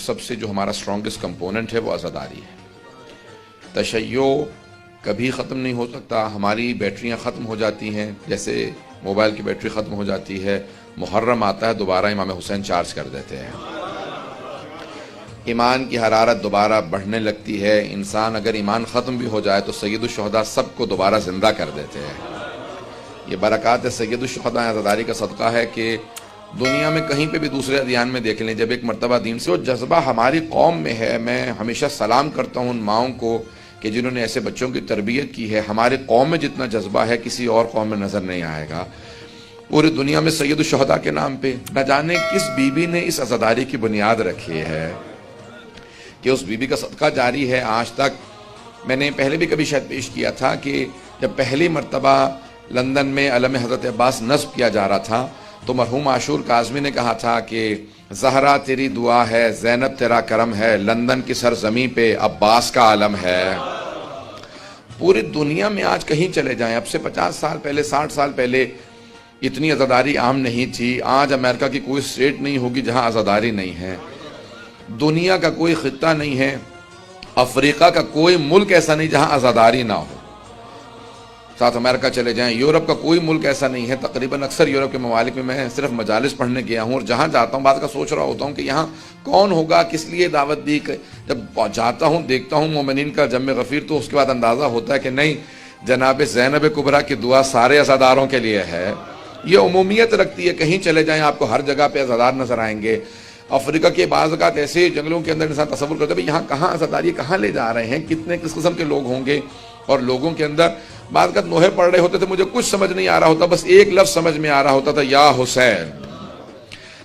سب سے جو ہمارا اسٹرانگسٹ کمپوننٹ ہے وہ عزاداری ہے۔ تشیع کبھی ختم نہیں ہو سکتا، ہماری بیٹریاں ختم ہو جاتی ہیں، جیسے موبائل کی بیٹری ختم ہو جاتی ہے، محرم آتا ہے دوبارہ امام حسین چارج کر دیتے ہیں، ایمان کی حرارت دوبارہ بڑھنے لگتی ہے، انسان اگر ایمان ختم بھی ہو جائے تو سید الشہداء سب کو دوبارہ زندہ کر دیتے ہیں۔ یہ برکات سید الشہداء عزاداری کا صدقہ ہے کہ دنیا میں کہیں پہ بھی دوسرے ادیان میں دیکھ لیں، جب ایک مرتبہ دین سے وہ جذبہ ہماری قوم میں ہے، میں ہمیشہ سلام کرتا ہوں ان ماؤں کو کہ جنہوں نے ایسے بچوں کی تربیت کی ہے، ہمارے قوم میں جتنا جذبہ ہے کسی اور قوم میں نظر نہیں آئے گا۔ پوری دنیا میں سید الشہداء کے نام پہ نہ جانے کس بی بی نے اس عزاداری کی بنیاد رکھی ہے کہ اس بی بی کا صدقہ جاری ہے آج تک۔ میں نے پہلے بھی کبھی شاید پیش کیا تھا کہ جب پہلی مرتبہ لندن میں علم حضرت عباس نصب کیا جا رہا تھا تو مرحوم عاشور کاظمی نے کہا تھا کہ زہرا تیری دعا ہے، زینب تیرا کرم ہے، لندن کی سرزمین پہ عباس کا علم ہے۔ پوری دنیا میں آج کہیں چلے جائیں، اب سے 50 سال پہلے 60 سال پہلے اتنی عزاداری عام نہیں تھی۔ آج امریکہ کی کوئی اسٹیٹ نہیں ہوگی جہاں عزاداری نہیں ہے، دنیا کا کوئی خطہ نہیں ہے، افریقہ کا کوئی ملک ایسا نہیں جہاں عزاداری نہ ہو۔ ساتھ امریکہ چلے جائیں، یورپ کا کوئی ملک ایسا نہیں ہے، تقریباً اکثر یورپ کے ممالک میں میں صرف مجالس پڑھنے گیا ہوں، اور جہاں جاتا ہوں بعد کا سوچ رہا ہوتا ہوں کہ یہاں کون ہوگا، کس لیے دعوت دی۔ جب جاتا ہوں دیکھتا ہوں مومنین کا جمع غفیر تو اس کے بعد اندازہ ہوتا ہے کہ نہیں، جناب زینب کبریٰ کی دعا سارے عزاداروں کے لیے ہے۔ یہ عمومیت رکھتی ہے، کہیں چلے جائیں آپ کو ہر جگہ پہ عزادار نظر آئیں گے۔ افریقہ کے بعض اوقات ایسے جنگلوں کے اندر انسان تصور کرتا ہے یہاں کہاں عزاداری، کہاں لے جا رہے ہیں، کتنے کس قسم کے لوگ ہوں گے، اور لوگوں کے اندر بعض اوقات نوحے پڑھ رہے ہوتے تھے، مجھے کچھ سمجھ نہیں آ رہا ہوتا، بس ایک لفظ سمجھ میں آ رہا ہوتا تھا، یا حسین۔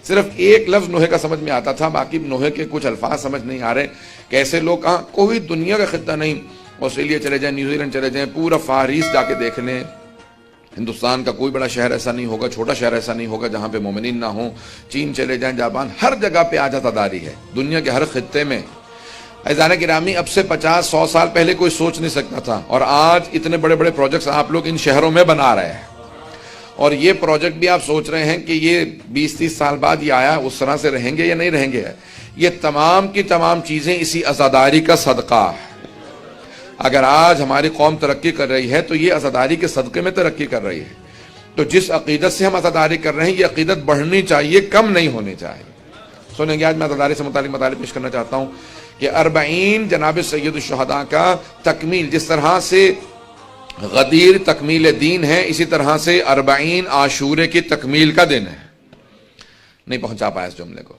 صرف ایک لفظ نوحے کا سمجھ میں آتا تھا، باقی نوحے کے کچھ الفاظ سمجھ نہیں آ رہے۔ کیسے لوگ، کہاں کوئی دنیا کا خطہ نہیں، آسٹریلیا چلے جائیں، نیوزی لینڈ چلے جائیں، پورا فار ایسٹ جا کے دیکھ لیں، ہندوستان کا کوئی بڑا شہر ایسا نہیں ہوگا، چھوٹا شہر ایسا نہیں ہوگا جہاں پہ مومنین نہ ہوں۔ چین چلے جائیں، جاپان، ہر جگہ پہ آج عزاداری ہے، دنیا کے ہر خطے میں۔ عزیزان گرامی، اب سے 50-100 سال پہلے کوئی سوچ نہیں سکتا تھا، اور آج اتنے بڑے بڑے پروجیکٹس آپ لوگ ان شہروں میں بنا رہے ہیں، اور یہ پروجیکٹ بھی آپ سوچ رہے ہیں کہ یہ 20-30 سال بعد یہ آیا اس طرح سے رہیں گے یا نہیں رہیں گے۔ یہ تمام کی تمام چیزیں اسی عزاداری کا صدقہ ہے۔ اگر آج ہماری قوم ترقی کر رہی ہے تو یہ عزاداری کے صدقے میں ترقی کر رہی ہے۔ تو جس عقیدت سے ہم عزاداری کر رہے ہیں یہ عقیدت بڑھنی چاہیے، کم نہیں ہونی چاہیے۔ سنیں گے، آج میں عزاداری سے متعلق مطالب پیش کرنا چاہتا ہوں کہ 40 جناب سید الشہداء کا تکمیل، جس طرح سے غدیر تکمیل دین ہے، اسی طرح سے 40 عاشورے کی تکمیل کا دن ہے۔ نہیں پہنچا پایا اس جملے کو۔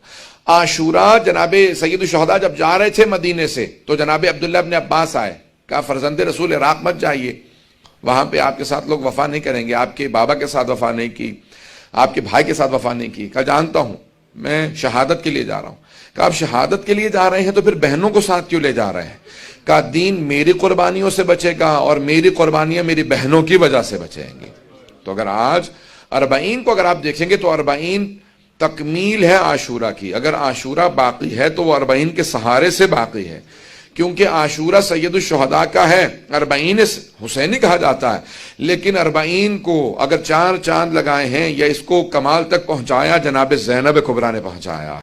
عاشورہ، جناب سید الشہداء جب جا رہے تھے مدینے سے تو جناب عبداللہ ابن عباس آئے، کہا فرزند رسول عراق مت جائیے، وہاں پہ آپ کے ساتھ لوگ وفا نہیں کریں گے، آپ کے بابا کے ساتھ وفا نہیں کی، آپ کے بھائی کے ساتھ وفا نہیں کی۔ کہا جانتا ہوں، میں شہادت کے لیے جا رہا ہوں۔ کہا آپ شہادت کے لیے جا رہے ہیں تو پھر بہنوں کو ساتھ کیوں لے جا رہے ہیں؟ کہا دین میری قربانیوں سے بچے گا اور میری قربانیاں میری بہنوں کی وجہ سے بچیں گی۔ تو اگر آج 40 کو اگر آپ دیکھیں گے تو 40 تکمیل ہے عاشورہ کی۔ اگر عاشورہ باقی ہے تو وہ 40 کے سہارے سے باقی ہے، کیونکہ عاشورہ سید الشہداء کا ہے، 40 حسینی کہا جاتا ہے، لیکن 40 کو اگر 4 چاند لگائے ہیں یا اس کو کمال تک پہنچایا جناب زینب کبریٰ نے پہنچایا۔